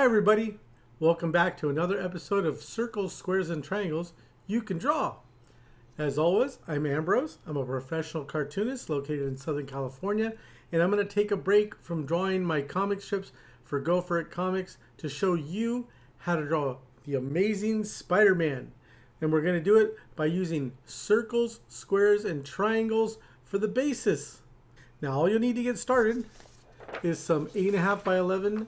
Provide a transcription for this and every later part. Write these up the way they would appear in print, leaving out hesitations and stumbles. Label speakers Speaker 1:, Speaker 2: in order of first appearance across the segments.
Speaker 1: Hi everybody, welcome back to another episode of Circles, Squares, and Triangles You Can Draw. As always, I'm Ambrose. I'm a professional cartoonist located in Southern California, and I'm going to take a break from drawing my comic strips for Go For It Comics to show you how to draw the amazing Spider-Man. And we're going to do it by using circles, squares, and triangles for the basis. Now all you'll need to get started is some 8.5 by 11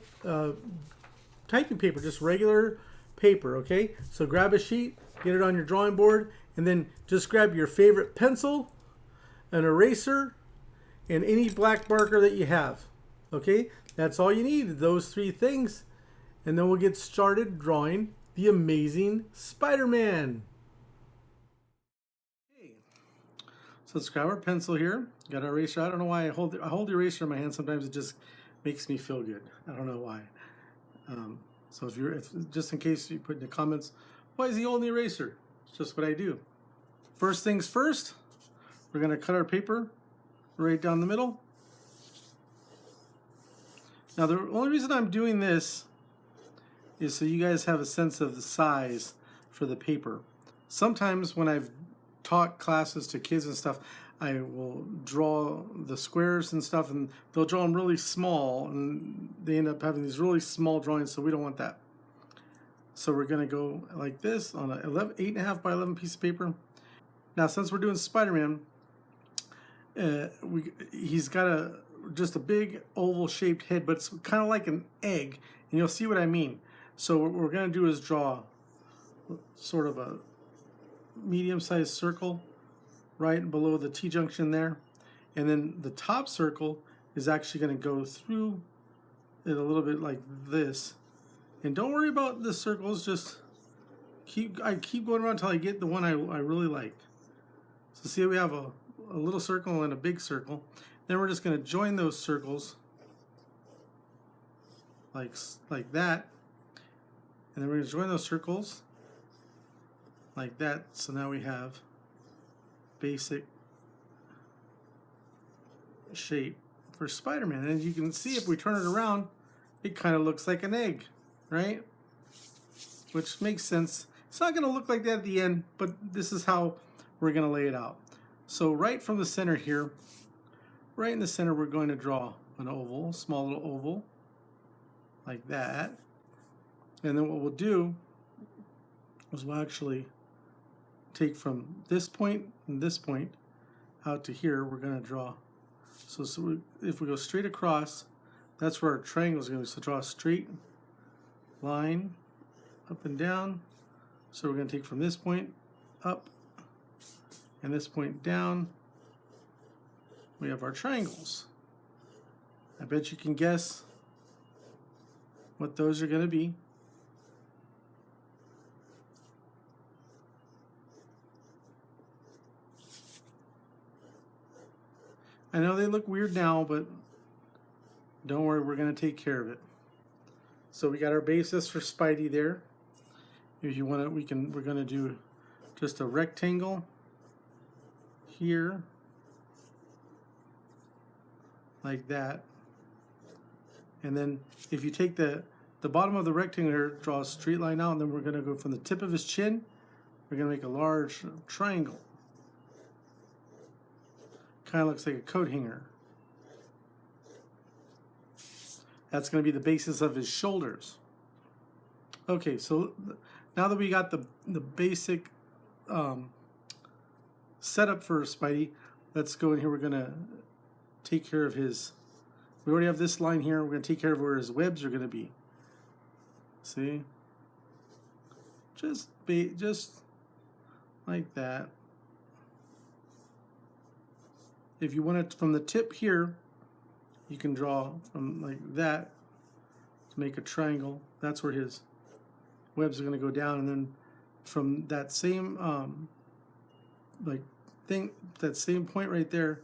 Speaker 1: typing paper, just regular paper, okay? So grab a sheet, get it on your drawing board, and then just grab your favorite pencil, an eraser, and any black marker that you have, okay? That's all you need, those three things, and then we'll get started drawing the amazing Spider-Man. Okay. So let's grab our pencil here. Got our eraser. I don't know why I hold the eraser in my hand. Sometimes it just makes me feel good. I don't know why. So just in case you put in the comments, why is he holding the eraser? It's just what I do. First things first, we're going to cut our paper right down the middle. Now the only reason I'm doing this is so you guys have a sense of the size for the paper. Sometimes when I've taught classes to kids and stuff, I will draw the squares and stuff, and they'll draw them really small, and they end up having these really small drawings, so we don't want that. So we're going to go like this on a 8.5 by 11 piece of paper. Now, since we're doing Spider-Man, he's got just a big oval-shaped head, but it's kind of like an egg, and you'll see what I mean. So what we're going to do is draw sort of a medium-sized circle right below the T-junction there, and then the top circle is actually going to go through it a little bit like this. And don't worry about the circles, just keep going around until I get the one I really like. So see, we have a little circle and a big circle. Then we're just going to join those circles like that, and then we're going to join those circles like that. So now we have basic shape for Spider-Man. And as you can see, if we turn it around, it kind of looks like an egg, right? Which makes sense. It's not going to look like that at the end, but this is how we're going to lay it out. So right from the center here, right in the center, we're going to draw an oval, small little oval, like that. And then what we'll do is we'll actually take from this point and this point out to here. We're going to draw. So if we go straight across, that's where our triangle is going to be. So draw a straight line up and down. So we're going to take from this point up and this point down. We have our triangles. I bet you can guess what those are going to be. I know they look weird now, but don't worry, we're going to take care of it. So we got our basis for Spidey there. If you want to, we're going to do just a rectangle here, like that. And then if you take the bottom of the rectangle here, draw a straight line out, and then we're going to go from the tip of his chin, we're going to make a large triangle. Kind of looks like a coat hanger. That's going to be the basis of his shoulders. Okay, so now that we got the basic setup for Spidey, let's go in here. We're going to take care of his, we already have this line here. We're going to take care of where his webs are going to be. See? Just like that. If you want it from the tip here, you can draw from like that to make a triangle. That's where his webs are going to go down, and then from that same that same point right there,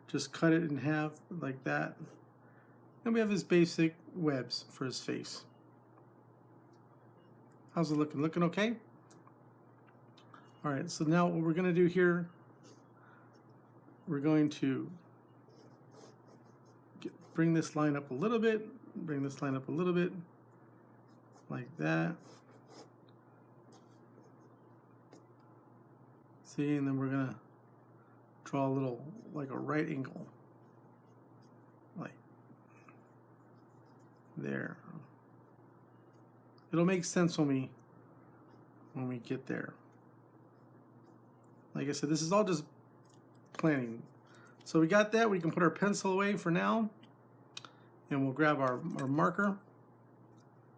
Speaker 1: just cut it in half like that. And we have his basic webs for his face. How's it looking? Looking okay? All right, so now what we're going to do here, we're going to bring this line up a little bit, bring this line up a little bit, like that. See, and then we're gonna draw a little, like a right angle, like there. It'll make sense when we get there. Like I said, this is all just planning. So we got that. We can put our pencil away for now, and we'll grab our marker.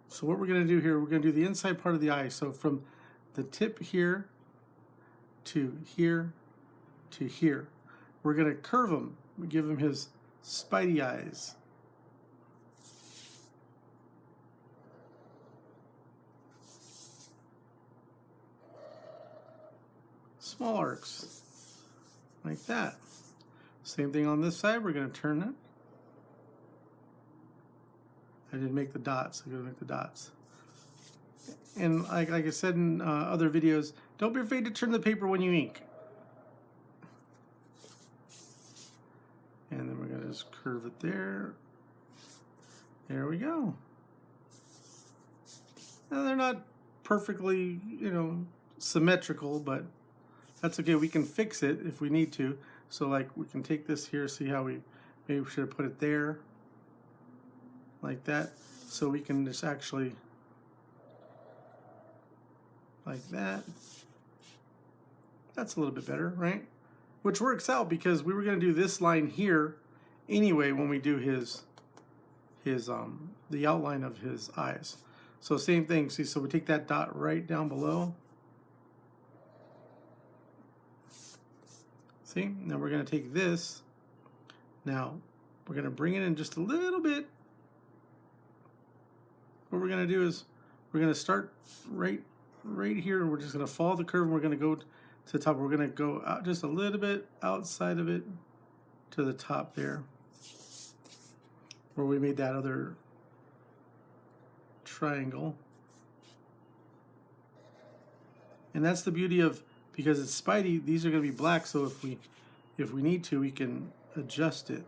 Speaker 1: So what we're going to do here, we're going to do the inside part of the eye. So from the tip here to here to here, we're going to curve him. We give him his spidey eyes. Small arcs, like that. Same thing on this side, we're going to turn it. I didn't make the dots, I'm going to make the dots. And like I said in other videos, don't be afraid to turn the paper when you ink. And then we're going to just curve it there. There we go. Now they're not perfectly, symmetrical, but that's okay. We can fix it if we need to. So like we can take this here, see how maybe we should have put it there, like that. So we can just actually, like that. That's a little bit better, right? Which works out because we were going to do this line here anyway when we do the outline of his eyes. So same thing. See, so we take that dot right down below. See, now we're going to take this. Now we're going to bring it in just a little bit. What we're going to do is we're going to start right here, and we're just going to follow the curve, and we're going to go to the top. We're going to go out just a little bit outside of it to the top there, where we made that other triangle. And that's the beauty of, because it's Spidey, these are going to be black, so if we need to, we can adjust it.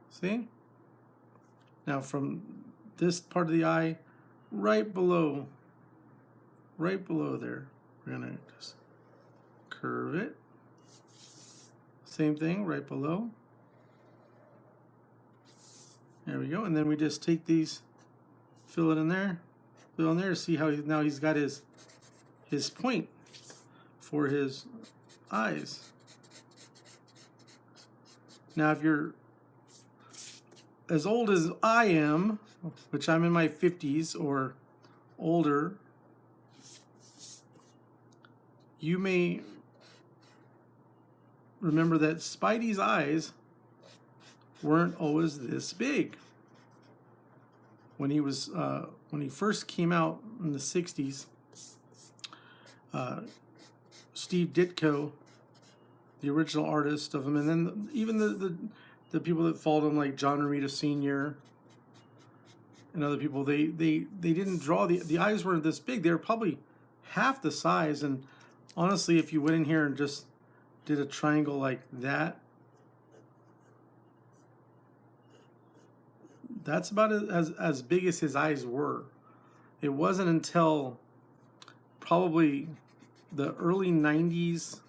Speaker 1: See? Now from this part of the eye, right below there, we're going to just curve it. Same thing, right below. There we go. And then we just take these, fill it in there, see how now he's got his point for his eyes. Now if you're as old as I am, which I'm in my 50s or older, you may remember that Spidey's eyes weren't always this big. When he first came out in the 60s, Steve Ditko, the original artist of him, and then even the people that followed him, like John Romita Sr. and other people, they didn't draw the eyes weren't this big. They were probably half the size. And honestly, if you went in here and just did a triangle like that, that's about as big as his eyes were. It wasn't until probably the early 90s,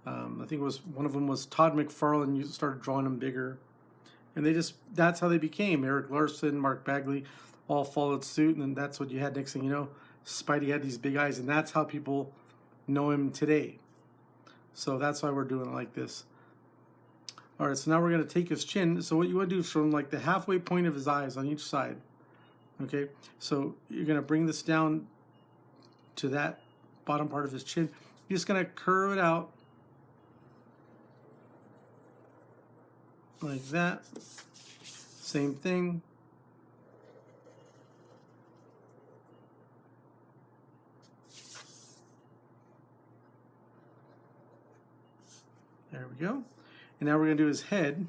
Speaker 1: I think it was one of them was Todd McFarlane. You started drawing them bigger, and that's how they became. Eric Larson, Mark Bagley, all followed suit, and then that's what you had. Next thing you know, Spidey had these big eyes, and that's how people know him today. So that's why we're doing it like this. All right, so now we're going to take his chin. So what you want to do is from like the halfway point of his eyes on each side. Okay, so you're going to bring this down to that bottom part of his chin. You're just going to curve it out like that. Same thing. There we go. And now we're going to do his head.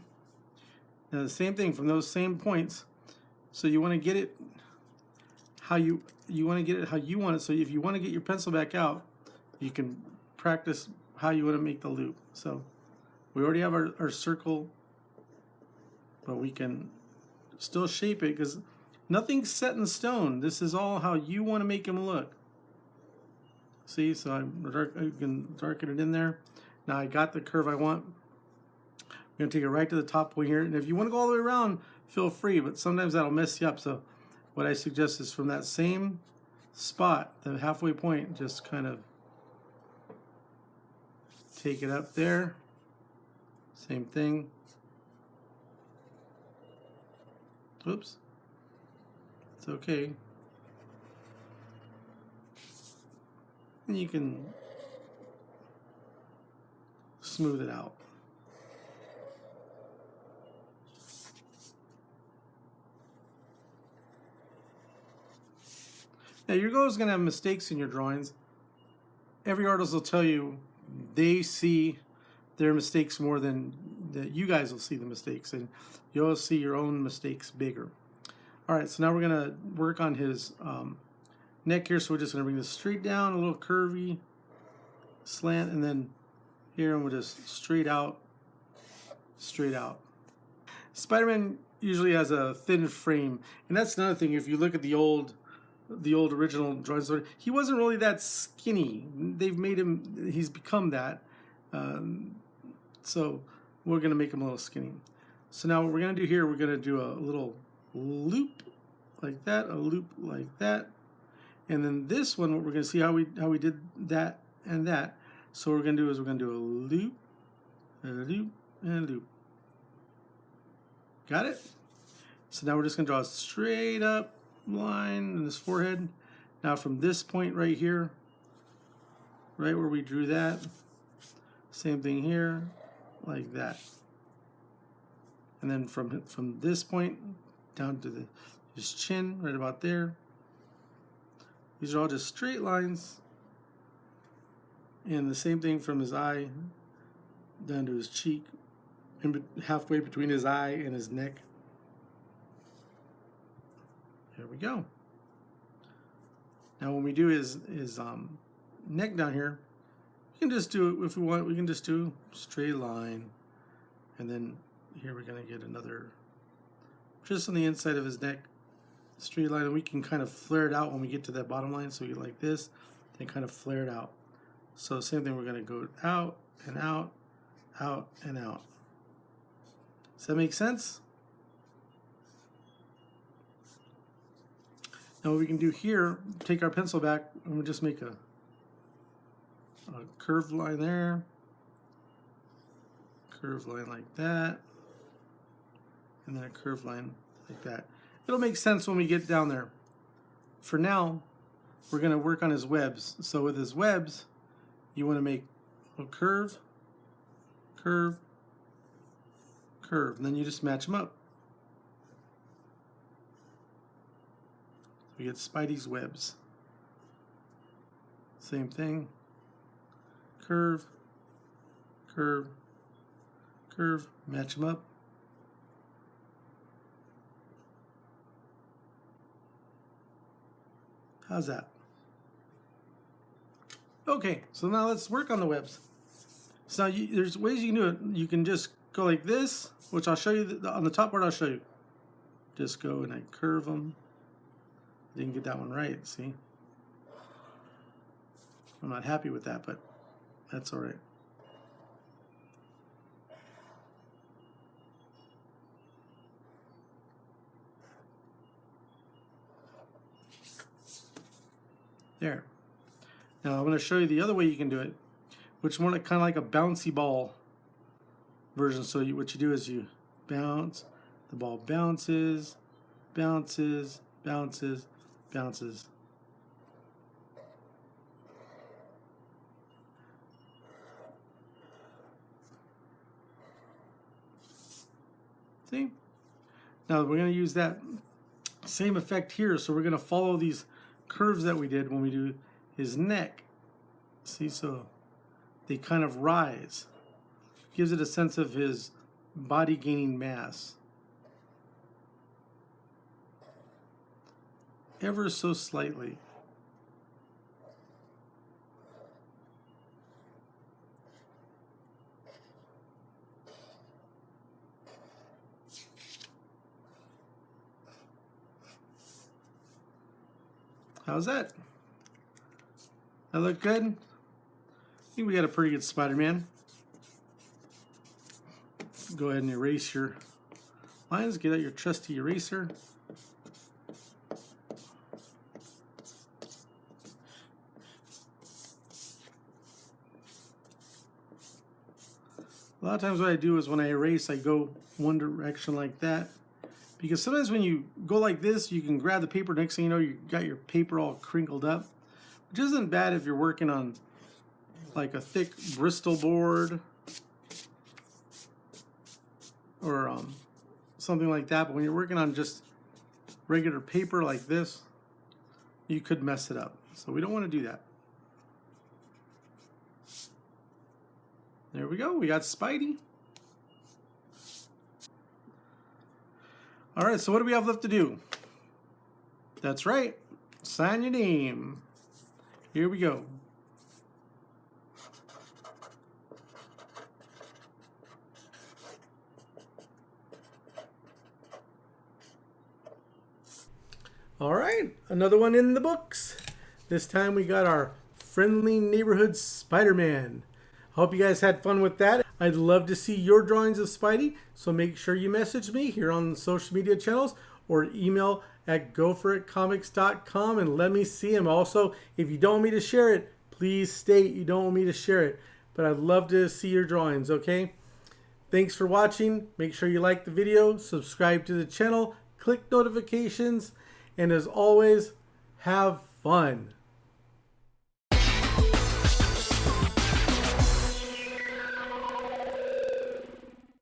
Speaker 1: Now the same thing from those same points. So you want to get it how you want to get it how you want it. So if you want to get your pencil back out, you can practice how you want to make the loop. So we already have our circle, but we can still shape it, because nothing's set in stone. This is all how you want to make him look. See, so I can darken it in there. Now I got the curve I want. I'm going to take it right to the top point here. And if you want to go all the way around, feel free, but sometimes that'll mess you up. So what I suggest is from that same spot, the halfway point, just kind of take it up there. Same thing. Oops. It's okay. And you can smooth it out. Now your goal is going to have mistakes in your drawings. Every artist will tell you they see their mistakes more than that you guys will see the mistakes, and you'll see your own mistakes bigger. All right, so now we're going to work on his neck here. So we're just going to bring this straight down, a little curvy slant, and then here, and we'll just straight out, straight out. Spider-Man usually has a thin frame, and that's another thing. If you look at the old original drawings, he wasn't really that skinny. They've made him, he's become that. So we're going to make him a little skinny. So now what we're going to do here, we're going to do a little loop like that, a loop like that. And then this one, what we're going to see how we did that and that. So what we're going to do is we're going to do a loop, and a loop. Got it? So now we're just going to draw a straight up line in his forehead. Now from this point right here, right where we drew that, same thing here, like that. And then from this point down to his chin, right about there. These are all just straight lines. And the same thing from his eye down to his cheek, and halfway between his eye and his neck. There we go. Now when we do his neck down here, we can just do it, if we want, we can just do straight line. And then here we're going to get another, just on the inside of his neck, straight line. And we can kind of flare it out when we get to that bottom line. So we get like this, then kind of flare it out. So same thing, we're going to go out and out, out and out. Does that make sense? Now what we can do here, take our pencil back and we'll just make a curved line there, curved line like that, and then a curved line like that. It'll make sense when we get down there. For now, we're going to work on his webs. So with his webs, you want to make a curve, curve, curve, and then you just match them up. We get Spidey's webs. Same thing. Curve, curve, curve, match them up. How's that? Okay, so now let's work on the webs. So now there's ways you can do it. You can just go like this, which I'll show you on the top part. I'll show you. Just go and I curve them. Didn't get that one right, see? I'm not happy with that, but that's all right. There. Now I'm going to show you the other way you can do it, which is more like kind of like a bouncy ball version. So what you do is you bounce, the ball bounces, bounces, bounces, bounces. See? Now we're going to use that same effect here. So we're going to follow these curves that we did when we do his neck. See, so they kind of rise. Gives it a sense of his body gaining mass. Ever so slightly. How's that? That look good? I think we got a pretty good Spider-Man. Go ahead and erase your lines. Get out your trusty eraser. A lot of times what I do is when I erase, I go one direction like that. Because sometimes when you go like this, you can grab the paper. Next thing you know, you got your paper all crinkled up. Which isn't bad if you're working on like a thick Bristol board or something like that. But when you're working on just regular paper like this, you could mess it up. So we don't want to do that. There we go. We got Spidey. All right, so what do we have left to do? That's right. Sign your name. Here we go. All right, another one in the books. This time we got our friendly neighborhood Spider-Man. Hope you guys had fun with that. I'd love to see your drawings of Spidey, so make sure you message me here on the social media channels or email at goforitcomics.com and let me see them. Also, if you don't want me to share it, please state you don't want me to share it. But I'd love to see your drawings, okay? Thanks for watching. Make sure you like the video, subscribe to the channel, click notifications, and as always, have fun.